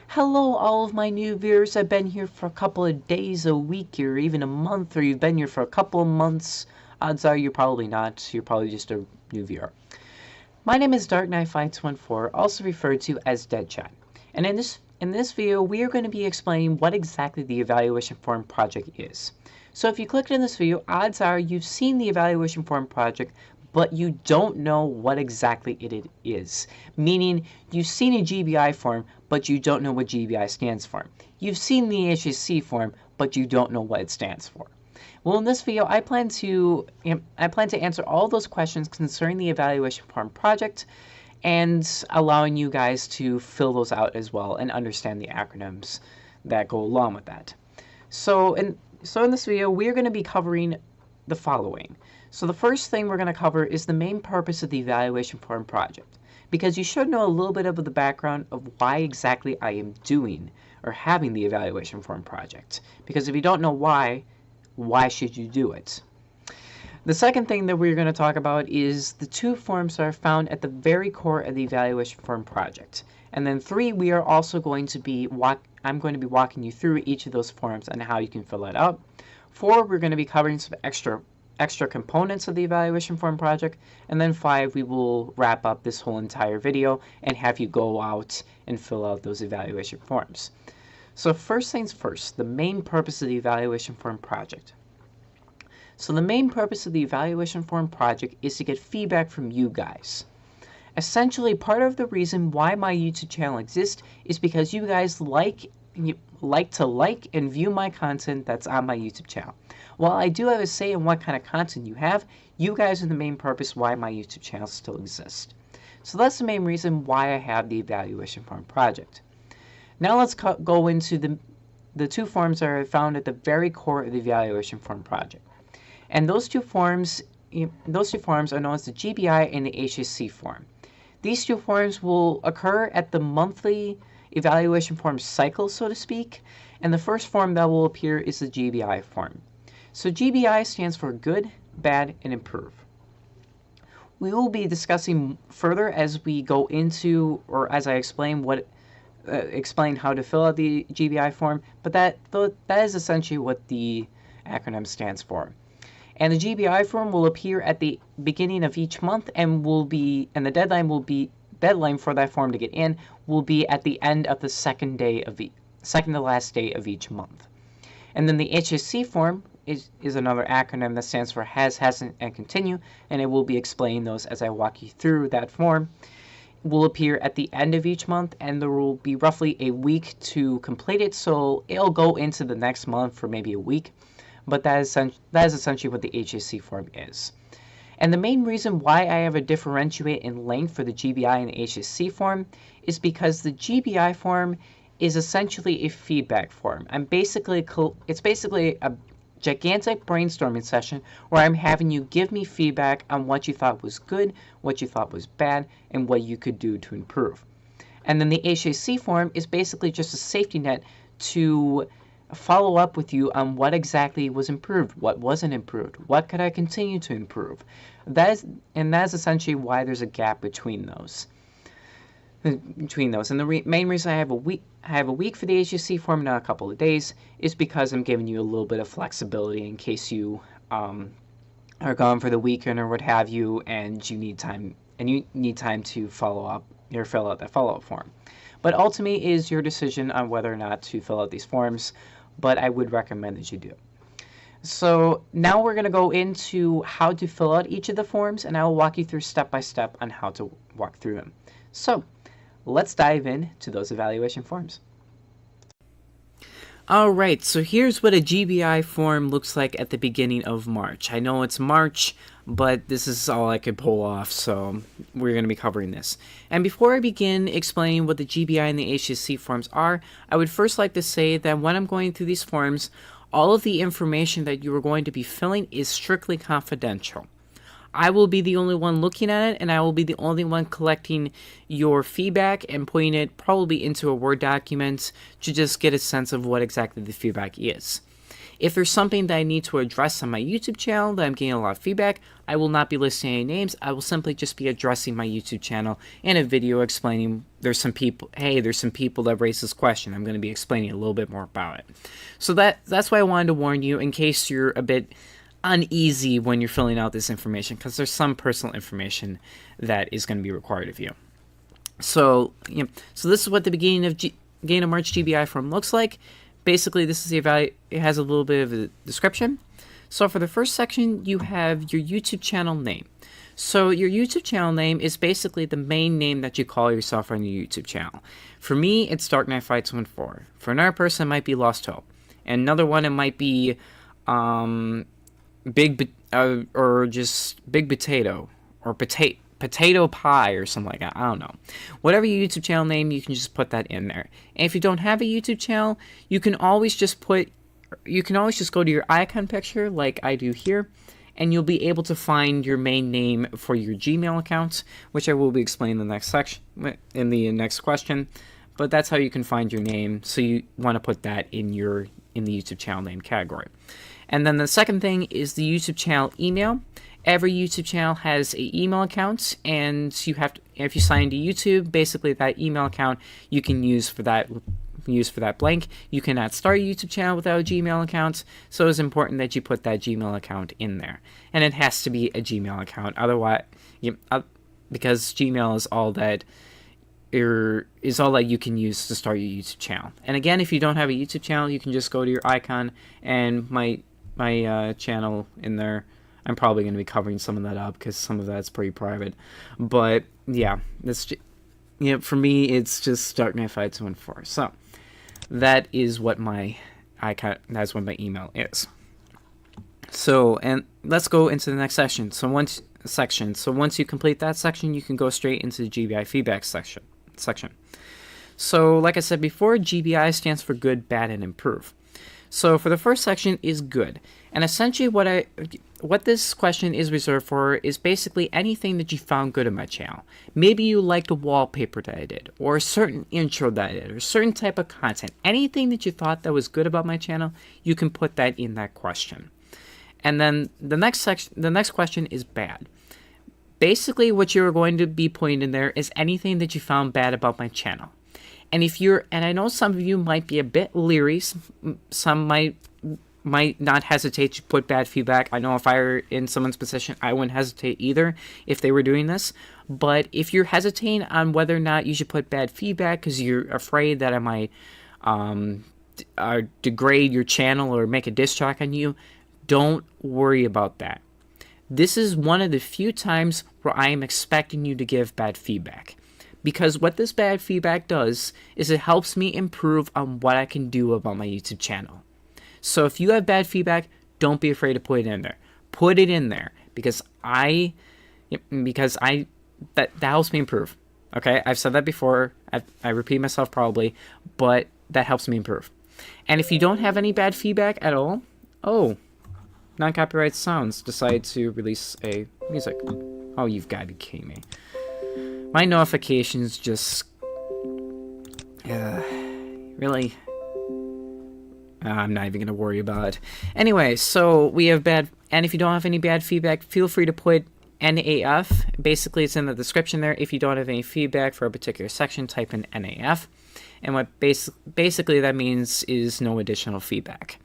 Hello, all of my new viewers. I've been here for a couple of days, a week, or even a month, or you've been here for a couple of months. Odds are you're probably not. You're probably just a new viewer. My name is Dark9514, also referred to as Deadshot. And in this video, we are going to be explaining what exactly the evaluation form project is. So if you clicked in this video, odds are you've seen the evaluation form project, but you don't know what exactly it is. Meaning, you've seen a GBI form, but you don't know what GBI stands for. You've seen the Hcc form, but you don't know what it stands for. Well, in this video, I plan to answer all those questions concerning the evaluation form project and allowing you guys to fill those out as well and understand the acronyms that go along with that. So in this video, we're going to be covering the following. So the first thing we're going to cover is the main purpose of the evaluation form project, because you should know a little bit of the background of why exactly I am doing or having the evaluation form project. Because if you don't know why should you do it? The second thing that we're going to talk about is the two forms that are found at the very core of the evaluation form project. And then 3, we are also going to be I'm going to be walking you through each of those forms and how you can fill it out. 4, we're going to be covering some extra components of the evaluation form project. And then 5, we will wrap up this whole entire video and have you go out and fill out those evaluation forms. So first things first, the main purpose of the evaluation form project. So the main purpose of the evaluation form project is to get feedback from you guys. Essentially, part of the reason why my YouTube channel exists is because you guys like to and view my content that's on my YouTube channel. While I do have a say in what kind of content you have, you guys are the main purpose why my YouTube channel still exists. So that's the main reason why I have the evaluation form project. Now let's go into the two forms that are found at the very core of the evaluation form project. And those two forms are known as the GBI and the Hcc form. These two forms will occur at the monthly evaluation form cycle, so to speak, and the first form that will appear is the GBI form. So GBI stands for good, bad, and improve. We will be discussing further as we go into, or as I explain how to fill out the GBI form, but that is essentially what the acronym stands for. And the GBI form will appear at the beginning of each month and the deadline for that form to get in will be at the end of the second to last day of each month. And then the Hcc form is another acronym that stands for has, hasn't, and continue, and I will be explaining those as I walk you through that form. Will appear at the end of each month, and there will be roughly a week to complete it, so it'll go into the next month for maybe a week. But that is essentially what the Hcc form is. And the main reason why I have a differentiate in length for the GBI and the Hcc form is because the GBI form is essentially a feedback form. It's basically a gigantic brainstorming session where I'm having you give me feedback on what you thought was good, what you thought was bad, and what you could do to improve. And then the Hcc form is basically just a safety net to follow up with you on what exactly was improved, what wasn't improved, what could I continue to improve. That is essentially why there's a gap between those. And the main reason I have a week for the Hcc form, not a couple of days, is because I'm giving you a little bit of flexibility in case you are gone for the weekend or what have you, and you need time to follow up or fill out that follow-up form. But ultimately, it is your decision on whether or not to fill out these forms, but I would recommend that you do. So now we're going to go into how to fill out each of the forms, and I will walk you through step by step on how to walk through them. So let's dive into those evaluation forms. Alright, so here's what a GBI form looks like at the beginning of March. I know it's March, but this is all I could pull off, so we're going to be covering this. And before I begin explaining what the GBI and the Hcc forms are, I would first like to say that when I'm going through these forms, all of the information that you are going to be filling is strictly confidential. I will be the only one looking at it, and I will be the only one collecting your feedback and putting it probably into a Word document to just get a sense of what exactly the feedback is. If there's something that I need to address on my YouTube channel that I'm getting a lot of feedback, I will not be listing any names. I will simply just be addressing my YouTube channel in a video explaining there's some people that raised this question. I'm going to be explaining a little bit more about it. So that's why I wanted to warn you in case you're a bit uneasy when you're filling out this information, because there's some personal information that is going to be required of you. So, so this is what the beginning of March Gbi Form looks like. Basically, this is the it has a little bit of a description. So for the first section, you have your YouTube channel name. So your YouTube channel name is basically the main name that you call yourself on your YouTube channel. For me, it's Dark Knight Fights 1-4. For another person, it might be Lost Hope. And another one, it might be or just Big Potato or Potato Pie or something like that. I don't know. Whatever your YouTube channel name, you can just put that in there. And if you don't have a YouTube channel, you can always just go to your icon picture like I do here, and you'll be able to find your main name for your Gmail account, which I will be explaining in the next section, in the next question. But that's how you can find your name. So you want to put that in the YouTube channel name category. And then the second thing is the YouTube channel email. Every YouTube channel has an email account, and if you sign into YouTube, basically that email account you can use for that blank. You cannot start a YouTube channel without a Gmail account, so it's important that you put that Gmail account in there. And it has to be a Gmail account, otherwise, because Gmail is all that you can use to start your YouTube channel. And again, if you don't have a YouTube channel, you can just go to your icon, and my channel in there. I'm probably going to be covering some of that up because some of that's pretty private. But yeah, for me, it's just Dark Knight Fights 1-4. So that is what my icon. That's what my email is. So, and let's go into the next section. So once you complete that section, you can go straight into the GBI feedback section. So, like I said before, GBI stands for good, bad, and improve. So for the first section is good. And essentially what this question is reserved for is basically anything that you found good in my channel. Maybe you liked a wallpaper that I did, or a certain intro that I did, or a certain type of content. Anything that you thought that was good about my channel, you can put that in that question. And then the next question is bad. Basically what you're going to be putting in there is anything that you found bad about my channel. And I know some of you might be a bit leery, some might not hesitate to put bad feedback. I know if I were in someone's position, I wouldn't hesitate either if they were doing this. But if you're hesitating on whether or not you should put bad feedback because you're afraid that I might degrade your channel or make a diss track on you, don't worry about that. This is one of the few times where I am expecting you to give bad feedback. Because what this bad feedback does is it helps me improve on what I can do about my YouTube channel. So if you have bad feedback, don't be afraid to put it in there. Put it in there because that helps me improve. Okay, I've said that before. I repeat myself probably, but that helps me improve. And if you don't have any bad feedback at all, non-copyright sounds decide to release a music. Oh, you've got to be kidding me. My notifications just really. I'm not even going to worry about it. Anyway, so we have bad, and if you don't have any bad feedback, feel free to put NAF. Basically, it's in the description there. If you don't have any feedback for a particular section, type in NAF. And what basically that means is no additional feedback.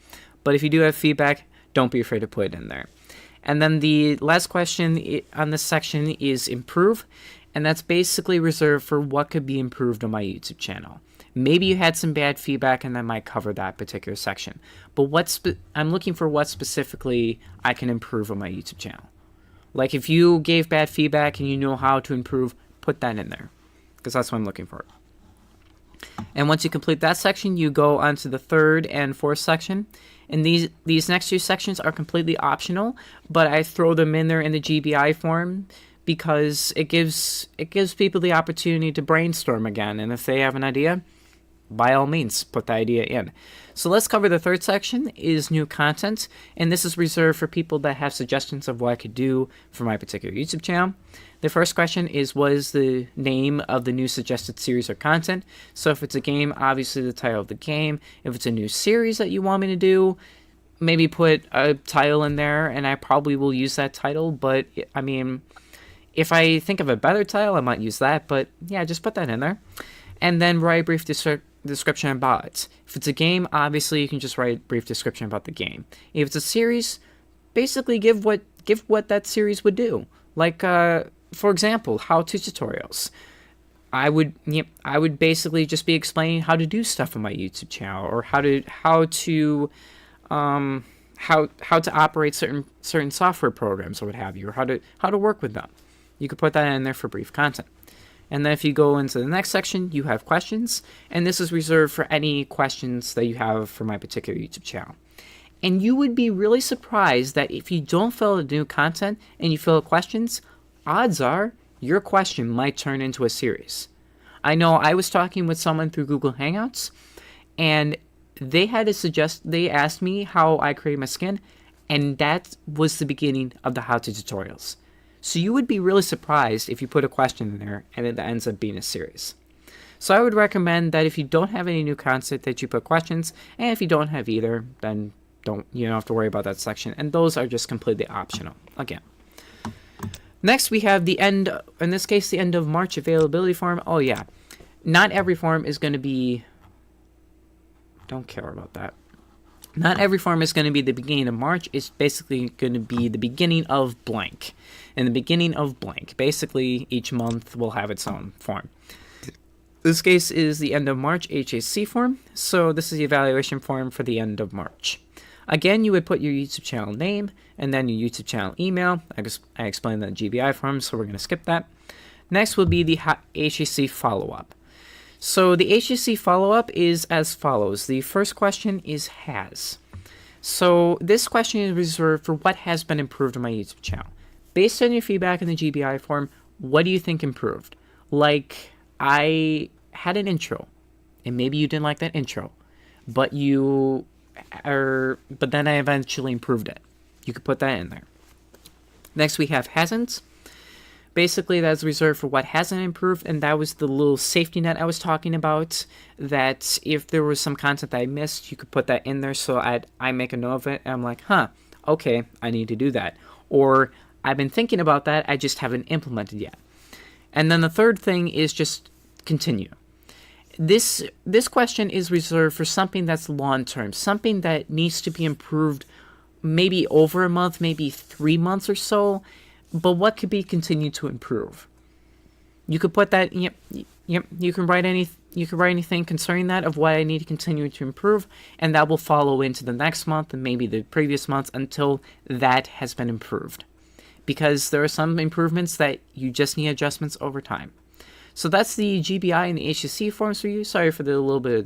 But if you do have feedback, don't be afraid to put it in there. And then the last question on this section is improve. And that's basically reserved for what could be improved on my YouTube channel. Maybe you had some bad feedback and that might cover that particular section. But I'm looking for what specifically I can improve on my YouTube channel. Like if you gave bad feedback and you know how to improve, put that in there. Because that's what I'm looking for. And once you complete that section, you go on to the third and fourth section. And these next two sections are completely optional, but I throw them in there in the GBI form because it gives people the opportunity to brainstorm again. And if they have an idea, by all means, put the idea in. So let's cover the third section, is new content. And this is reserved for people that have suggestions of what I could do for my particular YouTube channel. The first question is, what is the name of the new suggested series or content? So if it's a game, obviously the title of the game. If it's a new series that you want me to do, maybe put a title in there, and I probably will use that title, but I mean, if I think of a better title, I might use that, but yeah, just put that in there. And then write a brief description about it. If it's a game, obviously you can just write a brief description about the game. If it's a series, basically give what that series would do. Like, for example, how-to tutorials. I would basically just be explaining how to do stuff on my YouTube channel, or how to operate certain software programs or what have you, or how to work with them. You could put that in there for brief content. And then if you go into the next section, you have questions, and this is reserved for any questions that you have for my particular YouTube channel. And you would be really surprised that if you don't fill out new content and you fill out questions, odds are your question might turn into a series. I know I was talking with someone through Google Hangouts, and they asked me how I create my skin, and that was the beginning of the how-to tutorials. So you would be really surprised if you put a question in there and it ends up being a series. So I would recommend that if you don't have any new content, that you put questions, and if you don't have either, then you don't have to worry about that section, and those are just completely optional again. Next, we have the end, in this case, the end of March availability form. Oh yeah, not every form is going to be, don't care about that. Not every form is going to be the beginning of March. It's basically going to be the beginning of blank. In the beginning of blank. Basically, each month will have its own form. This case is the end of March Hcc form. So this is the evaluation form for the end of March. Again, you would put your YouTube channel name and then your YouTube channel email. I explained that Gbi Form, so we're going to skip that. Next will be the Hcc Follow-Up. So the Hcc Follow-Up is as follows. The first question is has. So this question is reserved for what has been improved on my YouTube channel. Based on your feedback in the Gbi form, what do you think improved? Like, I had an intro, and maybe you didn't like that intro, but then I eventually improved it. You could put that in there. Next, we have hasn't. Basically, that's reserved for what hasn't improved, and that was the little safety net I was talking about, that if there was some content that I missed, you could put that in there, so I make a note of it, and I'm like, okay, I need to do that. Or, I've been thinking about that, I just haven't implemented yet. And then the third thing is just continue. This question is reserved for something that's long-term, something that needs to be improved maybe over a month, maybe 3 months or so, but what could be continued to improve? You could put that, you can write anything concerning that of what I need to continue to improve, and that will follow into the next month and maybe the previous months until that has been improved. Because there are some improvements that you just need adjustments over time. So that's the Gbi and the Hcc forms for you. Sorry for the little bit of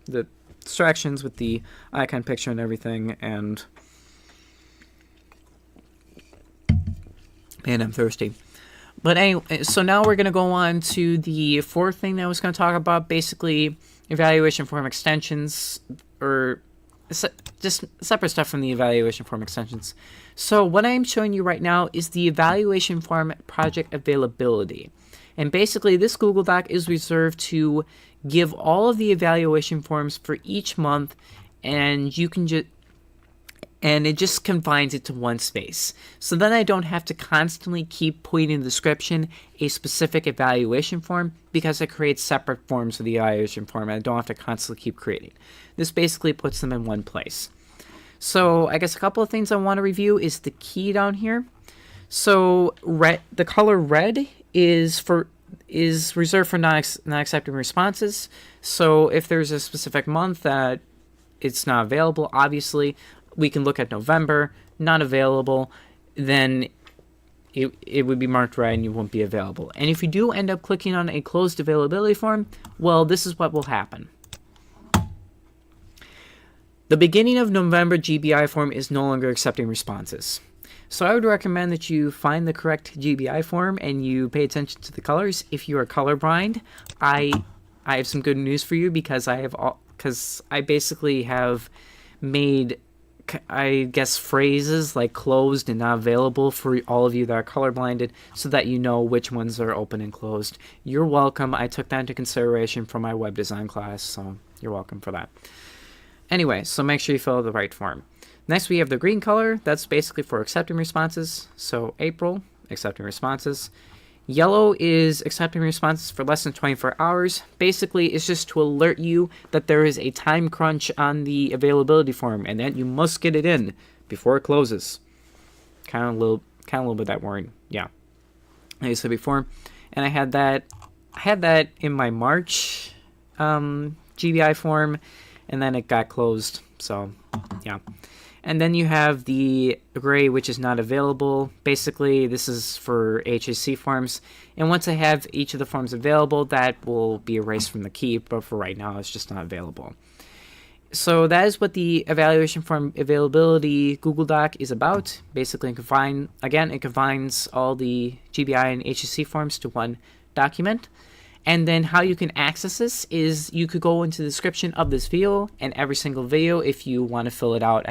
the distractions with the icon picture and everything, and man, I'm thirsty. But anyway, so now we're going to go on to the fourth thing that I was going to talk about, basically evaluation form extensions, or just separate stuff from the evaluation form extensions. So what I'm showing you right now is the evaluation form project availability. And basically this Google Doc is reserved to give all of the evaluation forms for each month, and you can it just confines it to one space. So then I don't have to constantly keep putting in the description a specific evaluation form, because it creates separate forms for the evaluation form, and I don't have to constantly keep creating. This basically puts them in one place. So I guess a couple of things I want to review is the key down here. So the color red is reserved for not accepting responses. So if there's a specific month that it's not available, obviously we can look at November, not available, then it would be marked red and you won't be available. And if you do end up clicking on a closed availability form, well, this is what will happen. The beginning of November Gbi form is no longer accepting responses. So I would recommend that you find the correct Gbi form and you pay attention to the colors. If you are colorblind, I have some good news for you, because I basically have made, I guess, phrases like closed and not available for all of you that are colorblinded, so that you know which ones are open and closed. You're welcome. I took that into consideration for my web design class, so you're welcome for that. Anyway, so make sure you fill out the right form. Next, we have the green color. That's basically for accepting responses. So April, accepting responses. Yellow is accepting responses for less than 24 hours. Basically, it's just to alert you that there is a time crunch on the availability form and that you must get it in before it closes. Kind of a little bit that worrying. Yeah. Like I said before, and I had that in my March GBI form, and then it got closed. So, yeah. And then you have the gray, which is not available. Basically, this is for Hcc forms. And once I have each of the forms available, that will be erased from the keep. But for right now, it's just not available. So that is what the evaluation form availability Google Doc is about. Basically, it combines all the GBI and Hcc forms to one document. And then how you can access this is you could go into the description of this video and every single video if you want to fill it out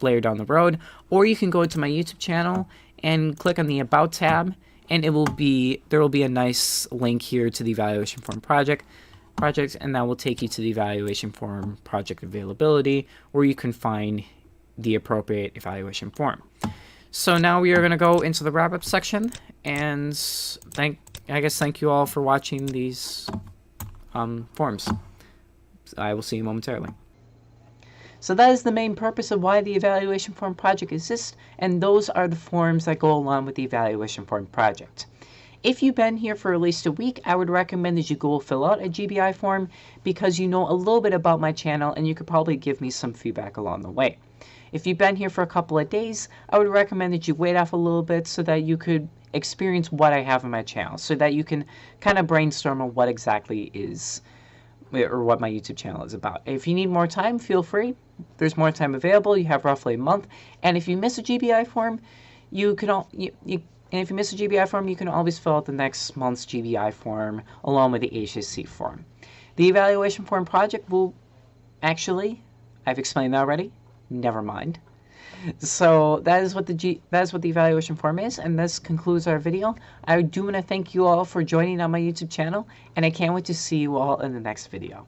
later down the road, or you can go to my YouTube channel and click on the About tab, and there will be a nice link here to the evaluation form project, and that will take you to the evaluation form project availability, where you can find the appropriate evaluation form. So now we are going to go into the wrap-up section, and thank you all for watching these forms. I will see you momentarily. So that is the main purpose of why the evaluation form project exists, and those are the forms that go along with the evaluation form project. If you've been here for at least a week, I would recommend that you go fill out a GBI form, because you know a little bit about my channel and you could probably give me some feedback along the way. If you've been here for a couple of days, I would recommend that you wait off a little bit so that you could experience what I have on my channel, so that you can kind of brainstorm on what exactly is, or what my YouTube channel is about. If you need more time, feel free. There's more time available. You have roughly a month. And if you miss a GBI form, you can always fill out the next month's GBI form along with the Hcc form. The evaluation form project will actually, I've explained that already. Never mind. So that is what the evaluation form is, and this concludes our video. I do want to thank you all for joining on my YouTube channel, and I can't wait to see you all in the next video.